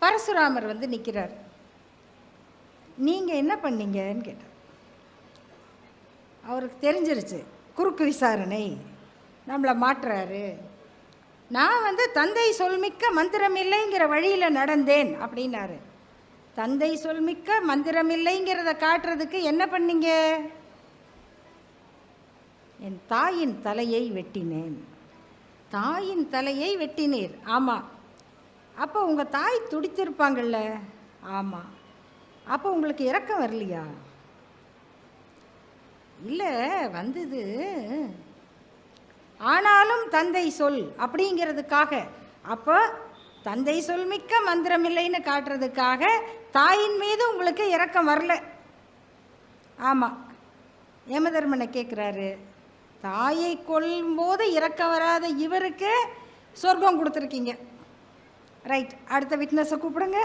பரசுராமர் வந்து நிற்கிறார். நீங்கள் என்ன பண்ணீங்கன்னு கேட்டார். அவருக்கு தெரிஞ்சிருச்சு, குறுக்கு விசாரணை நம்மளை மாட்டுறாரு. நான் வந்து தந்தை சொல்மிக்க மந்திரமில்லைங்கிற வழியில் நடந்தேன் அப்படின்னாரு. தந்தை சொல்மிக்க மந்திரமில்லைங்கிறத காட்டுறதுக்கு என்ன பண்ணீங்க? என் தாயின் தலையை வெட்டினேன். தாயின் தலையை வெட்டினீர்? ஆமாம். அப்போ உங்கள் தாய் துடித்திருப்பாங்கள்ல? ஆமாம். அப்போ உங்களுக்கு இரக்கம் வரலையா? இல்லை, வந்தது. ஆனாலும் தந்தை சொல் அப்படிங்கிறதுக்காக, அப்போ தந்தை சொல் மிக்க மந்திரம் இல்லைன்னு காட்டுறதுக்காக தாயின் மீது உங்களுக்கு இரக்கம் வரல. ஆமாம். யமதர்மனை கேட்குறாரு, தாயை கொல்லும்போது இரக்கம் வராத இவருக்கு சொர்க்கம் கொடுத்துருக்கீங்க. ரைட், அடுத்த விட்னஸை கூப்பிடுங்க.